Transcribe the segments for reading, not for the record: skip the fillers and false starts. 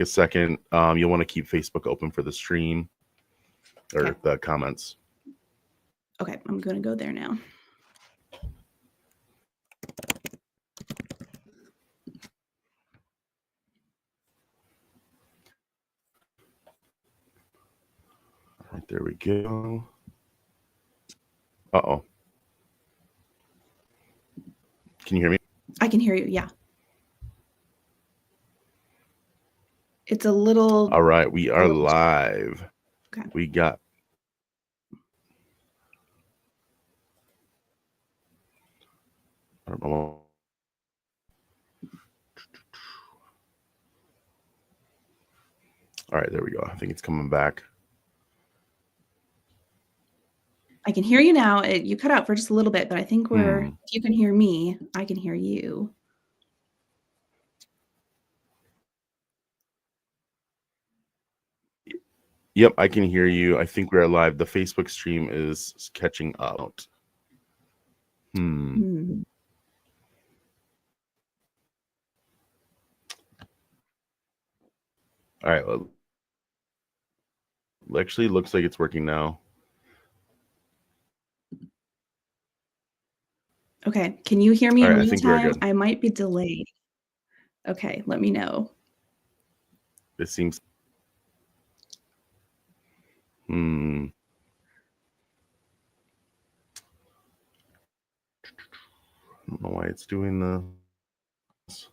a second. You'll want to keep Facebook open for the stream or the comments. Okay, I'm going to go there now. All right, there we go. Uh-oh. Can you hear me? I can hear you, yeah. It's a little... All right, we are live. Okay. We got... I don't know. All right, there we go. I think it's coming back. I can hear you now. You cut out for just a little bit, but I think if you can hear me, I can hear you. Yep, I can hear you. I think we're live. The Facebook stream is catching up. All right. Well, actually, looks like it's working now. Okay. Can you hear me in real time? I might be delayed. Okay, let me know. It seems... I don't know why it's doing this.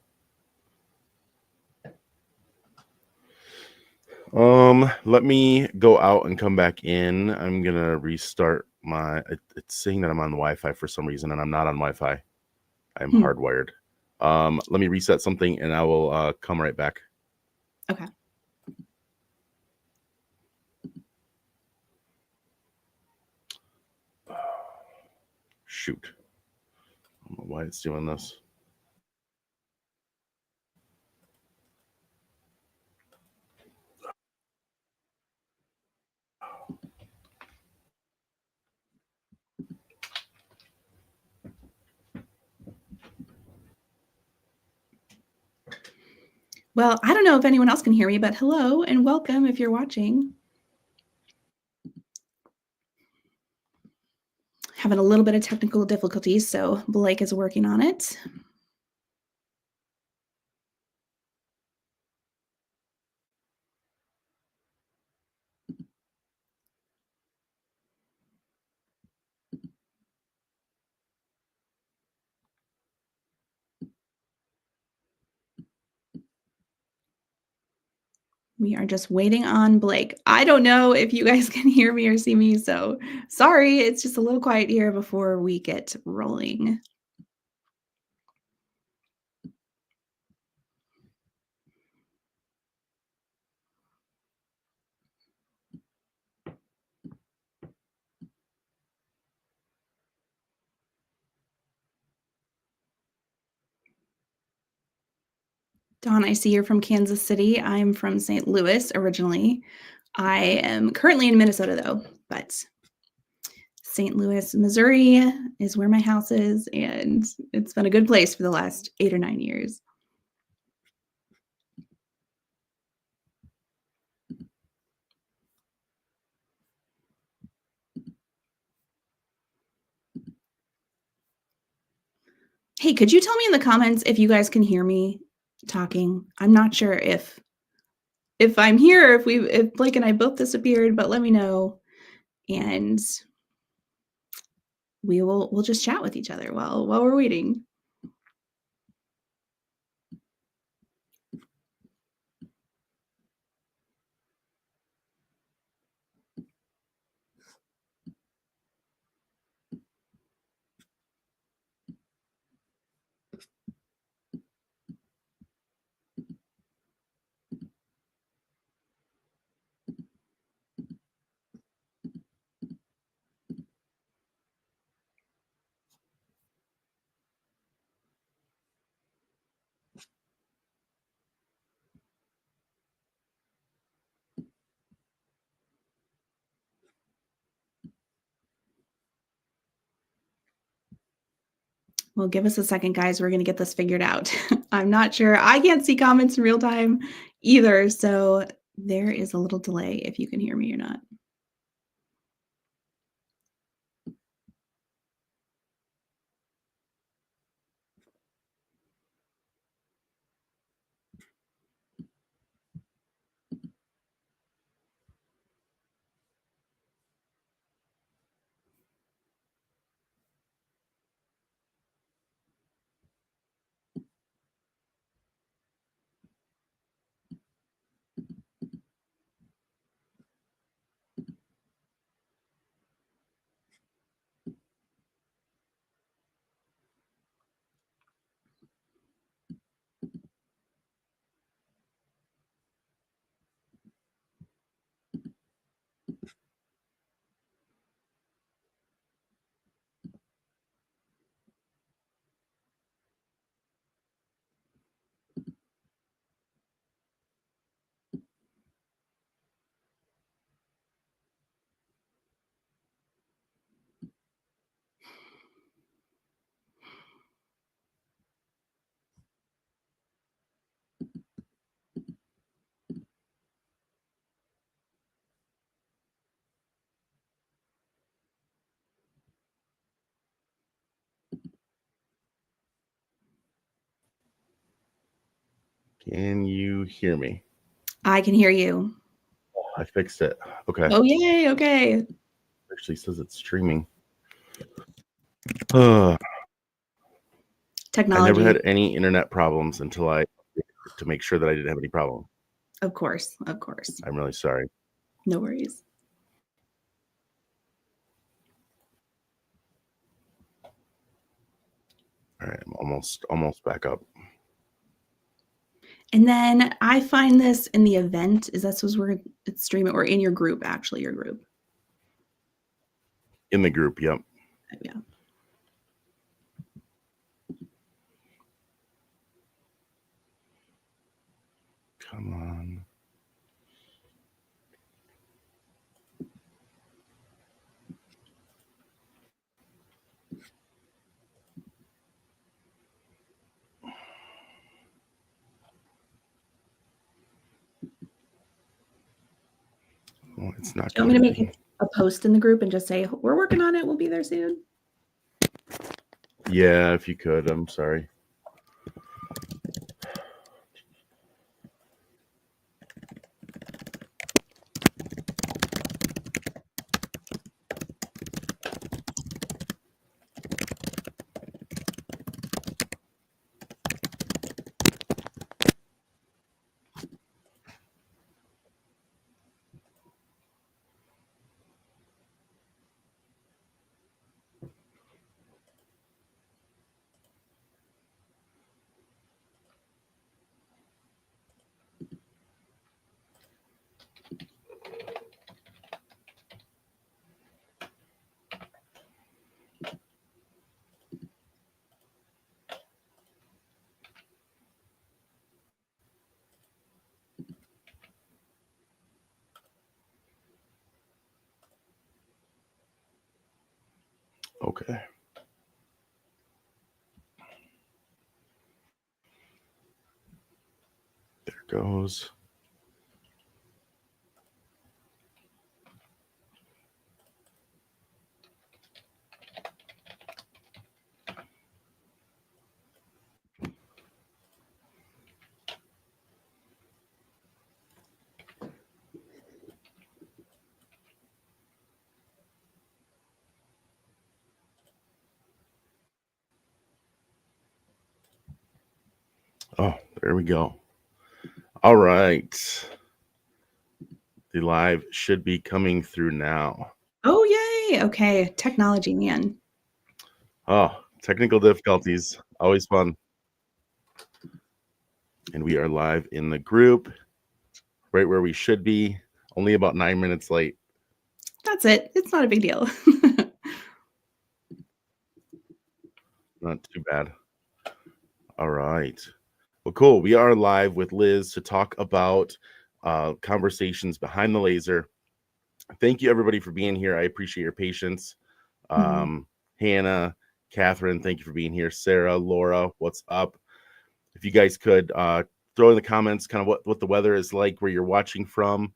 Let me go out and come back in. I'm gonna restart my... It's saying that I'm on Wi-Fi for some reason, and I'm not on Wi-Fi. I'm hardwired. Let me reset something, and I will come right back. Okay. Shoot. I don't know why it's doing this. Well, I don't know if anyone else can hear me, but hello and welcome if you're watching. Having a little bit of technical difficulties, so Blake is working on it. We are just waiting on Blake. I don't know if you guys can hear me or see me, so sorry. It's just a little quiet here before we get rolling. Dawn, I see you're from Kansas City. I'm from St. Louis originally. I am currently in Minnesota though, but St. Louis, Missouri is where my house is, and it's been a good place for the last 8 or 9 years. Hey, could you tell me in the comments if you guys can hear me talking? I'm not sure if I'm here, if Blake and I both disappeared, but let me know, and we'll just chat with each other while we're waiting. Well, give us a second, guys. We're going to get this figured out. I'm not sure. I can't see comments in real time either. So there is a little delay if you can hear me or not. Can you hear me? I can hear you. I fixed it. Okay. Oh, yay. Okay. Actually says it's streaming. I Technology. never had any internet problems until I to make sure that I didn't have any problem. Of course. Of course. I'm really sorry. No worries. All right, I'm almost back up. And then I find this in the event. Is that supposed where it's streaming or in your group, actually, your group? In the group, yep. Yeah. Come on. Oh, it's not. Do you want me to make a post in the group and just say, we're working on it. We'll be there soon. Yeah, if you could. I'm sorry. Okay. There goes. Oh, there we go. All right. The live should be coming through now. Oh, yay. Okay. Technology, man. Oh, technical difficulties. Always fun. And we are live in the group, right where we should be. Only about 9 minutes late. That's it. It's not a big deal. Not too bad. All right. Well, cool. We are live with Liz to talk about conversations behind the laser. Thank you, everybody, for being here. I appreciate your patience. Hannah, Catherine, thank you for being here. Sarah, Laura, what's up? If you guys could throw in the comments kind of what the weather is like where you're watching from,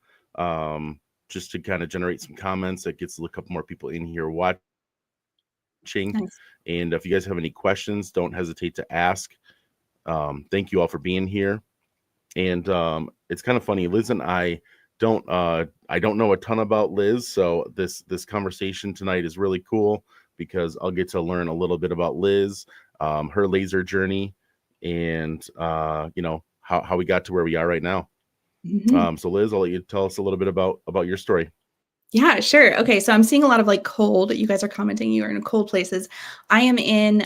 just to kind of generate some comments that gets a couple more people in here watching. Nice. And if you guys have any questions, don't hesitate to ask. Thank you all for being here. And it's kind of funny, Liz and I don't know a ton about Liz, so this conversation tonight is really cool because I'll get to learn a little bit about Liz, her laser journey, and how we got to where we are right now. Mm-hmm. So Liz, I'll let you tell us a little bit about your story. Yeah, sure. Okay, so I'm seeing a lot of like cold. You guys are commenting you are in cold places. I am in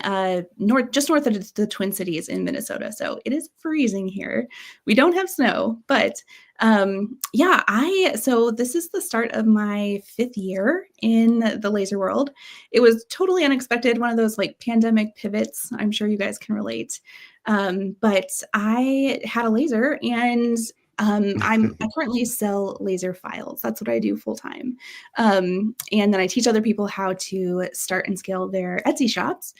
just north of the Twin Cities in Minnesota, so it is freezing here. We don't have snow, but so this is the start of my 5th year in the laser world. It was totally unexpected, one of those like pandemic pivots. I'm sure you guys can relate. But I had a laser and I currently sell laser files. That's what I do full time. And then I teach other people how to start and scale their Etsy shops.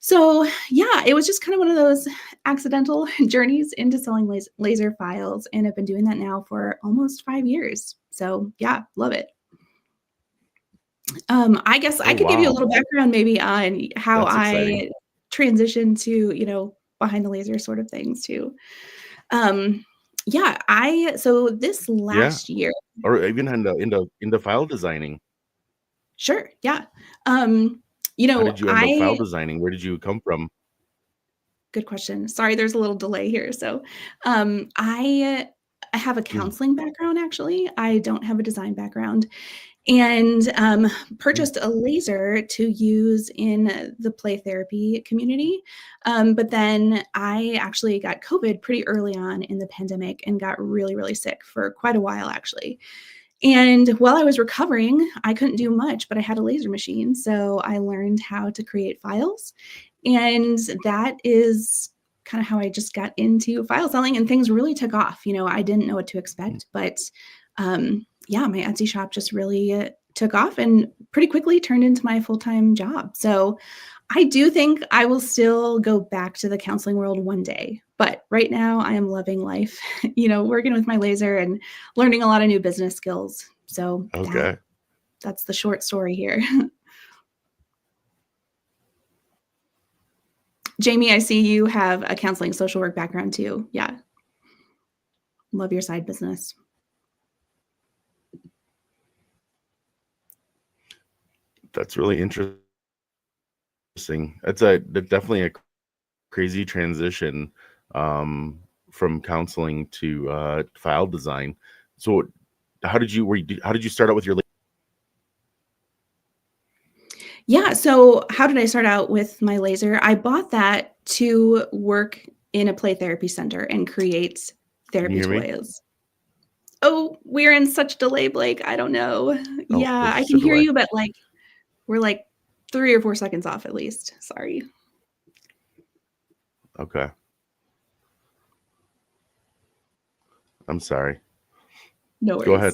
So yeah, it was just kind of one of those accidental journeys into selling laser files. And I've been doing that now for almost 5 years. So yeah, love it. I guess I could give you a little background maybe on how I transitioned to, behind the laser sort of things too. So this last year, or even into file designing. Sure. Yeah. How did you end up file designing? Where did you come from? Good question. Sorry, there's a little delay here. So, I have a counseling background. Actually, I don't have a design background, and purchased a laser to use in the play therapy community. But then I actually got COVID pretty early on in the pandemic and got really, really sick for quite a while, actually. And while I was recovering, I couldn't do much, but I had a laser machine. So I learned how to create files. And that is kind of how I just got into file selling, and things really took off. I didn't know what to expect, but my Etsy shop just really took off and pretty quickly turned into my full-time job. So I do think I will still go back to the counseling world one day, but right now I am loving life, working with my laser and learning a lot of new business skills. So that's the short story here. Jamie, I see you have a counseling social work background too. Yeah. Love your side business. That's really interesting. That's definitely a crazy transition from counseling to file design. So how did you start out with your? Yeah. So how did I start out with my laser? I bought that to work in a play therapy center and create therapy toys. Oh, we're in such delay, Blake. I don't know. Yeah, I can hear you, but we're 3 or 4 seconds off at least. Sorry. Okay. I'm sorry. No worries. Go ahead.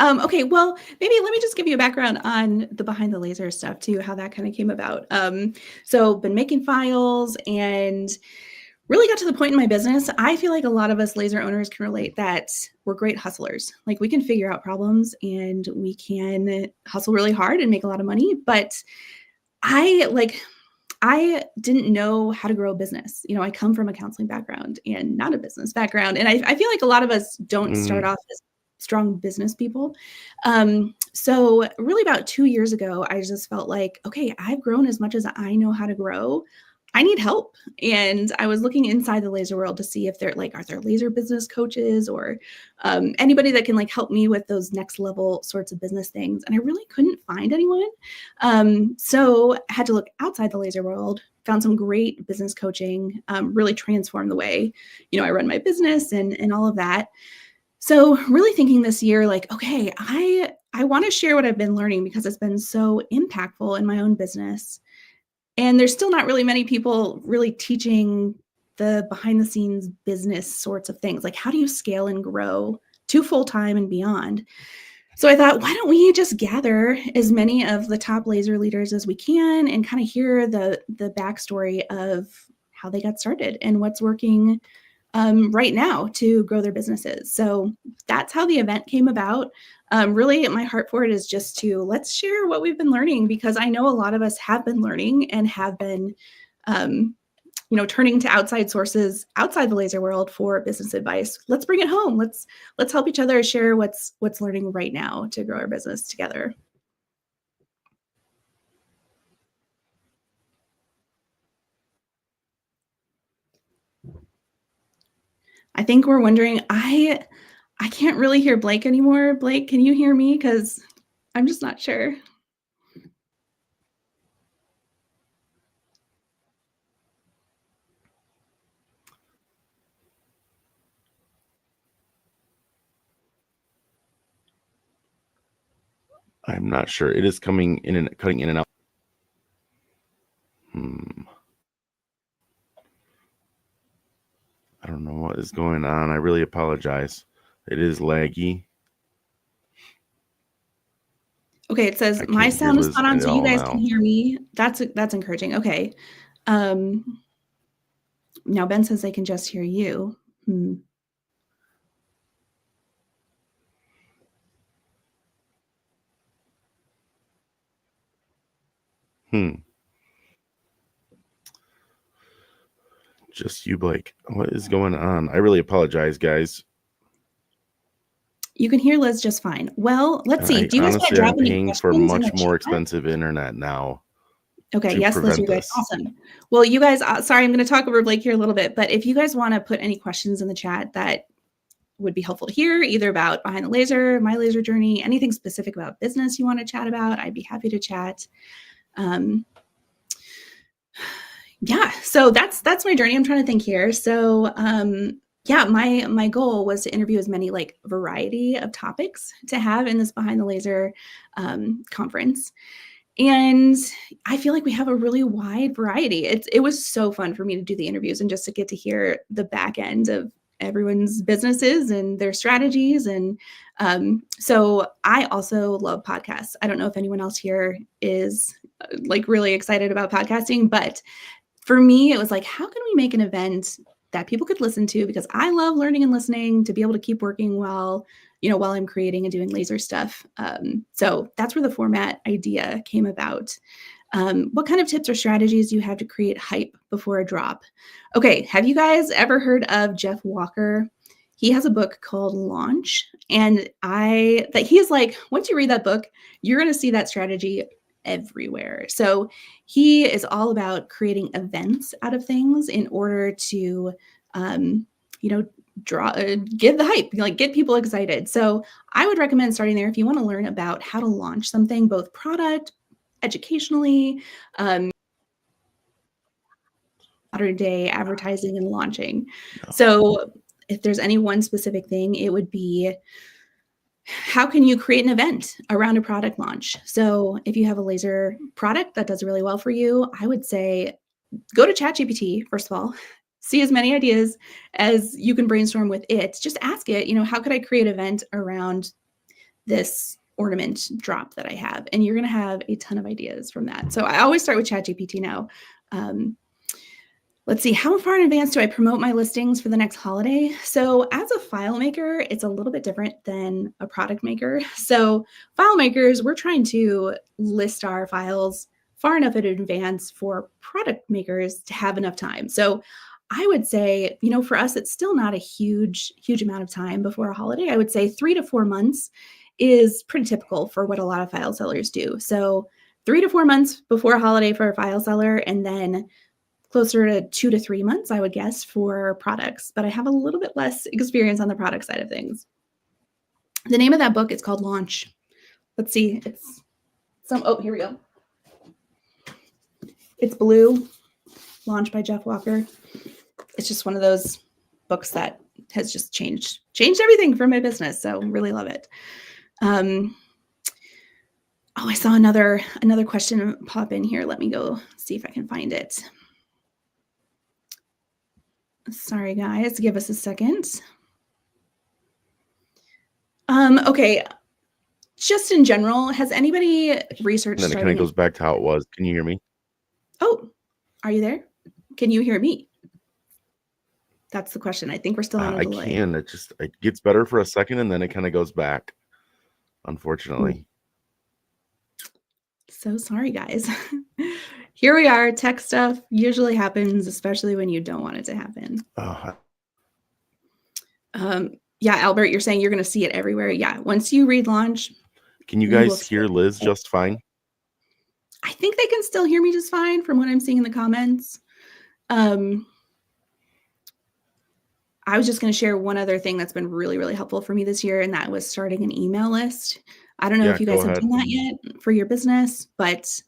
Okay, well, maybe let me just give you a background on the behind the laser stuff too, how that kind of came about. So been making files and really got to the point in my business. I feel like a lot of us laser owners can relate that we're great hustlers. Like we can figure out problems and we can hustle really hard and make a lot of money. But I didn't know how to grow a business. I come from a counseling background and not a business background. And I feel like a lot of us don't start off as strong business people. So really about 2 years ago, I just felt like, okay, I've grown as much as I know how to grow. I need help. And I was looking inside the laser world to see if are there laser business coaches or anybody that can help me with those next level sorts of business things. And I really couldn't find anyone. So I had to look outside the laser world, found some great business coaching, really transformed the way, I run my business and all of that. So really thinking this year, okay, I want to share what I've been learning because it's been so impactful in my own business. And there's still not really many people really teaching the behind the scenes business sorts of things. Like how do you scale and grow to full time and beyond? So I thought, why don't we just gather as many of the top laser leaders as we can and kind of hear the backstory of how they got started and what's working right now to grow their businesses. So that's how the event came about. Really, my heart for it is just to let's share what we've been learning, because I know a lot of us have been learning and have been um, turning to outside sources outside the laser world for business advice. Let's bring it home. Let's help each other share what's learning right now to grow our business together. I think we're wondering, I can't really hear Blake anymore. Blake, can you hear me? Because I'm just not sure. I'm not sure. It is coming in and cutting in and out. I don't know what is going on. I really apologize. It is laggy. Okay, it says my sound is spot on, so you guys can hear me. That's encouraging. Okay. Now Ben says they can just hear you. Just you, Blake. What is going on? I really apologize, guys. You can hear Liz just fine. Well, let's see. Do you guys want to drop I'm any paying questions for in much the more chat? expensive internet now. Okay, yes, Liz, you guys. Awesome. Well, you guys, sorry, I'm going to talk over Blake here a little bit, but if you guys want to put any questions in the chat that would be helpful to hear, either about Behind the Laser, my laser journey, anything specific about business you want to chat about, I'd be happy to chat. Yeah, so that's my journey. I'm trying to think here. So yeah, my goal was to interview as many like variety of topics to have in this Behind the Laser conference. And I feel like we have a really wide variety. It was so fun for me to do the interviews and just to get to hear the back end of everyone's businesses and their strategies. And so I also love podcasts. I don't know if anyone else here is like really excited about podcasting, but for me, it was like, how can we make an event that people could listen to? Because I love learning and listening to be able to keep working while I'm creating and doing laser stuff. So that's where the format idea came about. What kind of tips or strategies do you have to create hype before a drop? Okay, have you guys ever heard of Jeff Walker? He has a book called Launch, and he's like, once you read that book, you're going to see that strategy everywhere. So he is all about creating events out of things in order to, give the hype, like get people excited. So I would recommend starting there if you want to learn about how to launch something, both product, educationally, modern day advertising and launching. So if there's any one specific thing, it would be, how can you create an event around a product launch? So if you have a laser product that does really well for you, I would say go to ChatGPT, first of all, see as many ideas as you can brainstorm with it. Just ask it, how could I create an event around this ornament drop that I have? And you're going to have a ton of ideas from that. So I always start with ChatGPT now. Let's see, how far in advance do I promote my listings for the next holiday? So as a file maker, it's a little bit different than a product maker. So file makers, we're trying to list our files far enough in advance for product makers to have enough time. So I would say, for us, it's still not a huge amount of time before a holiday. I would say 3 to 4 months is pretty typical for what a lot of file sellers do. So 3 to 4 months before a holiday for a file seller, and then closer to 2 to 3 months, I would guess, for products, but I have a little bit less experience on the product side of things. The name of that book is called Launch. Let's see, here we go. It's blue, Launch by Jeff Walker. It's just one of those books that has just changed everything for my business. So really love it. I saw another question pop in here. Let me go see if I can find it. Sorry, guys, give us a second. Okay. just in general, has anybody researched And then it kind of starting? goes back to how it was. Can you hear me? Oh, are you there? Can you hear me? That's the question. I think we're still on a I delay. can. It gets better for a second and then it kind of goes back, unfortunately. So sorry, guys. Here we are. Tech stuff usually happens, especially when you don't want it to happen. Yeah, Albert, you're saying you're going to see it everywhere. Yeah, once you relaunch. Can you guys hear Liz just fine? I think they can still hear me just fine from what I'm seeing in the comments. I was just going to share one other thing that's been really, really helpful for me this year, and that was starting an email list. I don't know if you guys have done that yet for your business, but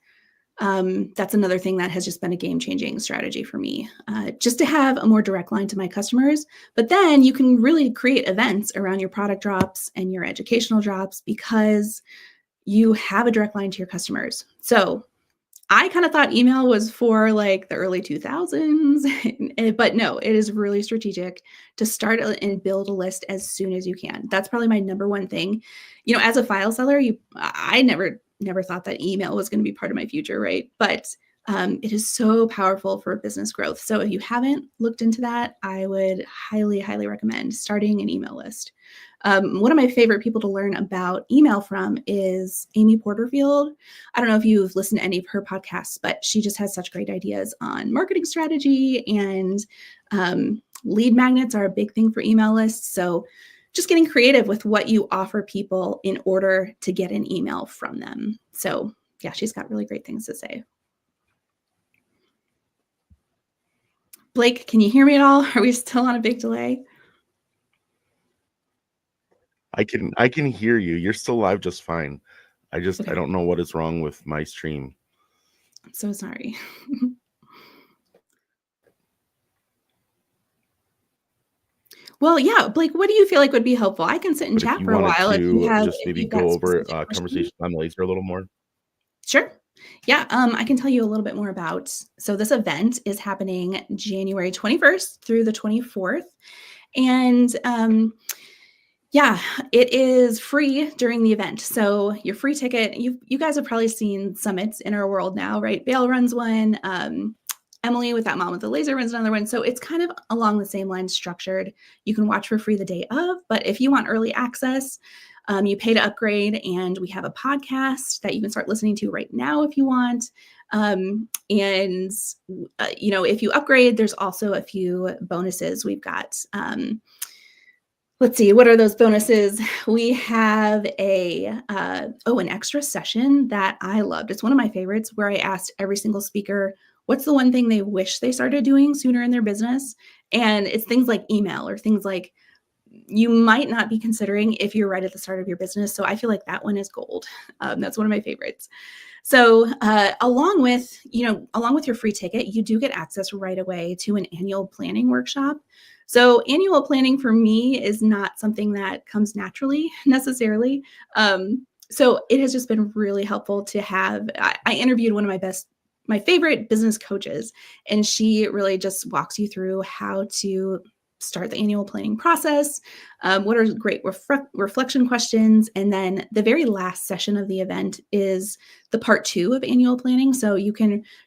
that's another thing that has just been a game-changing strategy for me, just to have a more direct line to my customers. But then you can really create events around your product drops and your educational drops because you have a direct line to your customers. So I kind of thought email was for like the early 2000s, but no, it is really strategic to start and build a list as soon as you can. That's probably my number one thing. You know, as a file seller, I never thought that email was going to be part of my future, right? But it is so powerful for business growth. So if you haven't looked into that, I would highly, highly recommend starting an email list. One of my favorite people to learn about email from is Amy Porterfield. I don't know if you've listened to any of her podcasts, but she just has such great ideas on marketing strategy, and lead magnets are a big thing for email lists. So just getting creative with what you offer people in order to get an email from them. So yeah, she's got really great things to say. Blake, can you hear me at all? Are we still on a big delay? I can hear you. You're still live just fine. I don't know what is wrong with my stream. I'm so sorry. Well, yeah, Blake, what do you feel like would be helpful? I can sit and chat for a while if you have just maybe go over conversation on laser a little more. Sure. Yeah, I can tell you a little bit more about. So this event is happening January 21st through the 24th, and yeah, it is free during the event. So your free ticket, you guys have probably seen summits in our world now, right? Bale runs one. Emily with That Mom with the Laser runs another one. So it's kind of along the same line structured. You can watch for free the day of, but if you want early access, you pay to upgrade, and we have a podcast that you can start listening to right now if you want. You know, if you upgrade, there's also a few bonuses. We've got, let's see, what are those bonuses? We have an extra session that I loved. It's one of my favorites, where I asked every single speaker, what's the one thing they wish they started doing sooner in their business? And it's things like email, or things like you might not be considering if you're right at the start of your business. So I feel like that one is gold. That's one of my favorites. So along with your free ticket, you do get access right away to an annual planning workshop. So annual planning for me is not something that comes naturally necessarily. So it has just been really helpful to have. I interviewed one of my favorite business coaches, and she really just walks you through how to start the annual planning process, what are great reflection questions, and then the very last session of the event is the part 2 of annual planning. So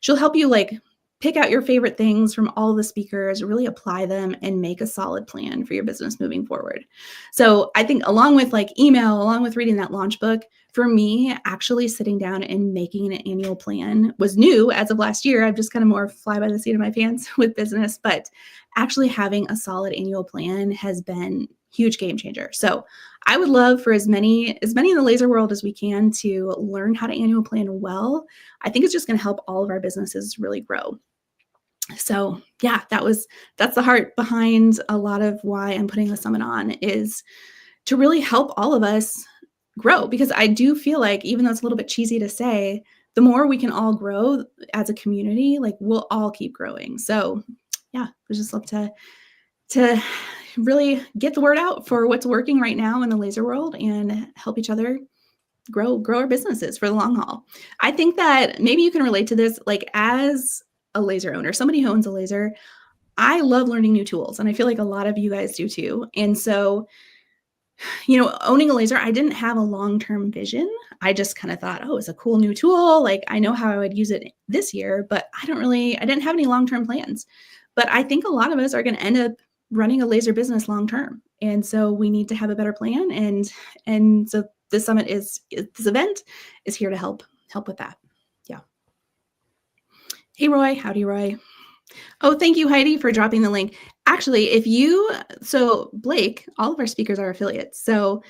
she'll help you like pick out your favorite things from all the speakers, really apply them, and make a solid plan for your business moving forward. So I think along with like email, along with reading that launch book, for me, actually sitting down and making an annual plan was new as of last year. I've just kind of more fly by the seat of my pants with business, but actually having a solid annual plan has been huge game changer. So I would love for as many in the laser world as we can to learn how to annual plan well. I think it's just going to help all of our businesses really grow. So yeah, that's the heart behind a lot of why I'm putting the summit on, is to really help all of us grow, because I do feel like, even though it's a little bit cheesy to say, the more we can all grow as a community, like we'll all keep growing. So yeah, I just love to really get the word out for what's working right now in the laser world and help each other grow our businesses for the long haul. I think that maybe you can relate to this, like as a laser owner, somebody who owns a laser. I love learning new tools, and I feel like a lot of you guys do too. And so Owning a laser, I didn't have a long-term vision. I just kind of thought, oh, it's a cool new tool. Like I know how I would use it this year, but I didn't have any long-term plans. But I think a lot of us are going to end up running a laser business long-term. And so we need to have a better plan. And so this event is here to help with that. Yeah. Hey, Roy. Howdy, Roy. Oh, thank you, Heidi, for dropping the link. Actually, so Blake, all of our speakers are affiliates. So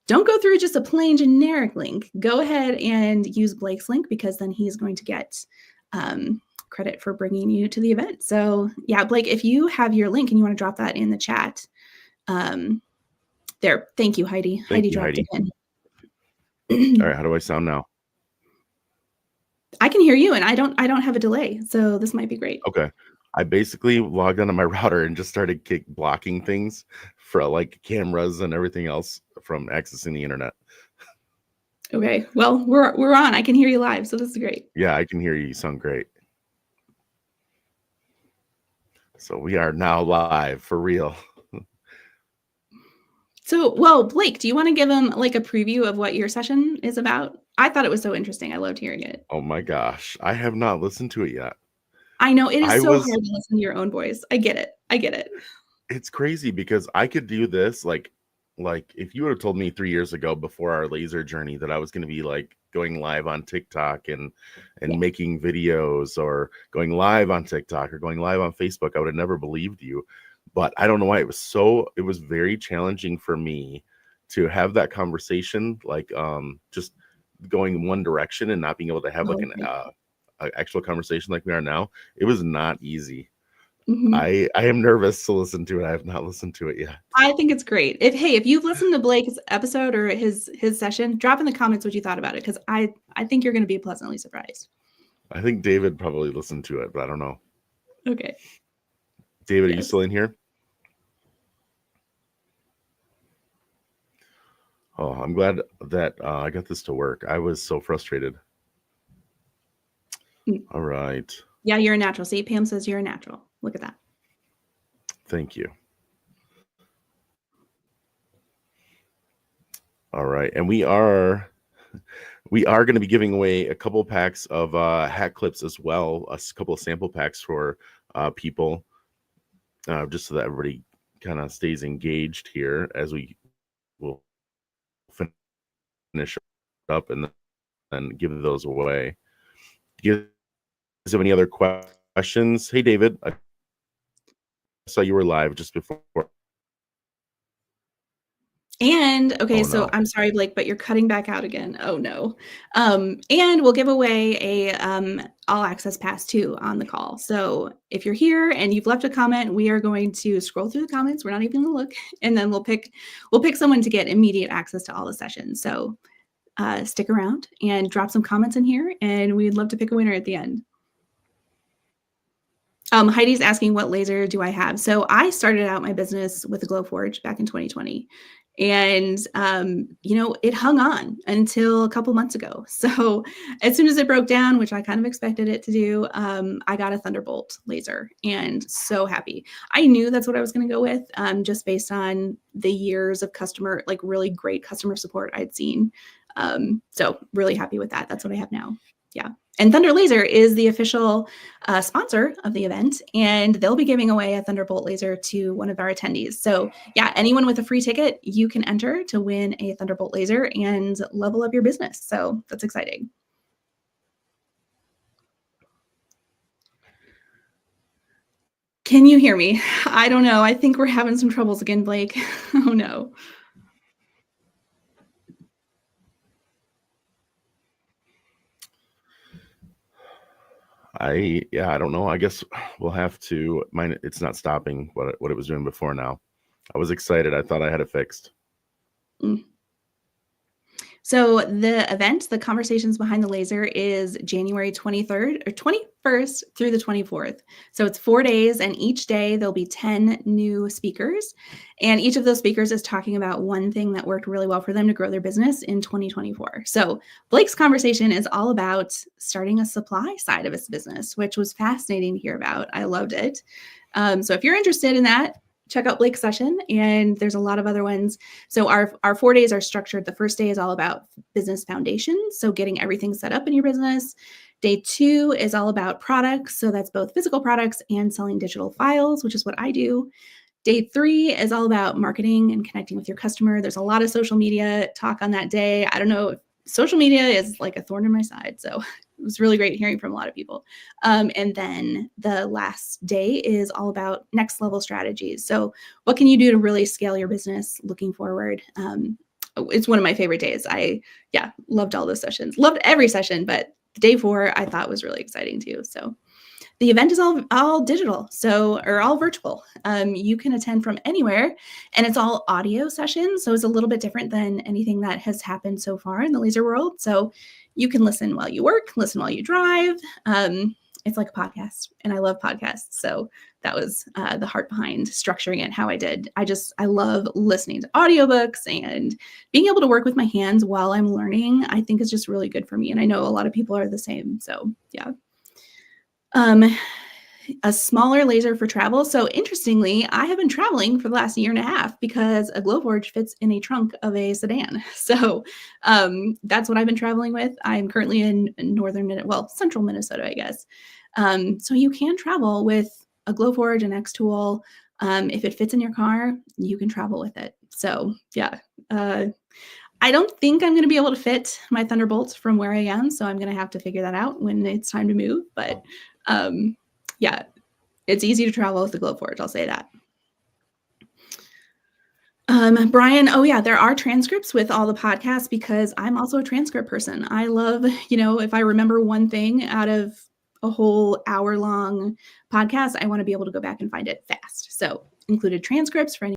don't go through just a plain generic link. Go ahead and use Blake's link because then he's going to get credit for bringing you to the event. So yeah, Blake, if you have your link and you want to drop that in the chat, there. Thank you, Heidi. Heidi dropped it in. All right, how do I sound now? I can hear you, and I don't have a delay, so this might be great. Okay. I basically logged onto my router and just started blocking things for like cameras and everything else from accessing the internet. Okay. Well, we're on. I can hear you live, so this is great. Yeah, I can hear you. You sound great. So we are now live for real. So, well, Blake, do you want to give them like a preview of what your session is about? I thought it was so interesting. I loved hearing it. Oh my gosh. I have not listened to it yet. I know it is hard to listen to your own voice. I get it. It's crazy because I could do this like if you would have told me 3 years ago before our laser journey that I was going to be like going live on TikTok and making videos or going live on TikTok or going live on Facebook, I would have never believed you. But I don't know why it was very challenging for me to have that conversation, like just going one direction and not being able to have like an actual conversation like we are now. It was not easy. Mm-hmm. I am nervous to listen to it. I have not listened to it yet. I think it's great. If you've listened to Blake's episode or his session, drop in the comments what you thought about it, because I think you're going to be pleasantly surprised. I think David probably listened to it, but I don't know. Okay. David, yes. Are you still in here? Oh, I'm glad that I got this to work. I was so frustrated. All right. Yeah, you're a natural. See, Pam says you're a natural. Look at that. Thank you. All right. And we are going to be giving away a couple of packs of hat clips as well, a couple of sample packs for people, just so that everybody kind of stays engaged here as we will finish up and then give those away. Do you guys have any other questions? Hey, David, I saw you were live just before. And okay, so I'm sorry, Blake, but you're cutting back out again. Oh no. And we'll give away a all access pass too on the call. So if you're here and you've left a comment, we are going to scroll through the comments. We're not even gonna look, and then we'll pick someone to get immediate access to all the sessions. So stick around and drop some comments in here, and we'd love to pick a winner at the end. Heidi's asking, what laser do I have? So I started out my business with the Glowforge back in 2020. And, it hung on until a couple months ago. So as soon as it broke down, which I kind of expected it to do, I got a Thunderbolt laser, and so happy. I knew that's what I was going to go with, just based on the years of really great customer support I'd seen. So really happy with that. That's what I have now. Yeah. And Thunder Laser is the official sponsor of the event, and they'll be giving away a Thunderbolt laser to one of our attendees. So yeah, anyone with a free ticket, you can enter to win a Thunderbolt laser and level up your business. So that's exciting. Can you hear me? I don't know. I think we're having some troubles again, Blake. Oh no. I don't know. I guess we'll have to. It's not stopping what it was doing before now. I was excited. I thought I had it fixed. So the event, the Conversations Behind the Laser, is January 23rd or 21st through the 24th. So it's 4 days, and each day there'll be 10 new speakers. And each of those speakers is talking about one thing that worked really well for them to grow their business in 2024. So Blake's conversation is all about starting a supply side of his business, which was fascinating to hear about. I loved it. So if you're interested in that, check out Blake's session, and there's a lot of other ones. So our 4 days are structured. The first day is all about business foundations, so getting everything set up in your business. Day 2 is all about products, so that's both physical products and selling digital files, which is what I do. Day 3 is all about marketing and connecting with your customer. There's a lot of social media talk on that day. I don't know, social media is like a thorn in my side, so it was really great hearing from a lot of people. And then the last day is all about next level strategies. So what can you do to really scale your business looking forward? It's one of my favorite days. I loved all those sessions, loved every session, but day 4 I thought was really exciting too. So the event is all digital, or all virtual. You can attend from anywhere, and it's all audio sessions. So it's a little bit different than anything that has happened so far in the laser world. So you can listen while you work, listen while you drive. It's like a podcast, and I love podcasts. So that was the heart behind structuring it how I did. I love listening to audiobooks, and being able to work with my hands while I'm learning, I think is just really good for me. And I know a lot of people are the same. So yeah. A smaller laser for travel. So interestingly, I have been traveling for the last year and a half because a Glowforge fits in a trunk of a sedan. So that's what I've been traveling with. I'm currently in central Minnesota, I guess. So you can travel with a Glowforge, an X-Tool. If it fits in your car, you can travel with it. So yeah. I don't think I'm going to be able to fit my Thunderbolt from where I am, so I'm going to have to figure that out when it's time to move. But yeah, it's easy to travel with the Glowforge. I'll say that. Brian, there are transcripts with all the podcasts because I'm also a transcript person. I love, if I remember one thing out of a whole hour-long podcast, I want to be able to go back and find it fast. So included transcripts for any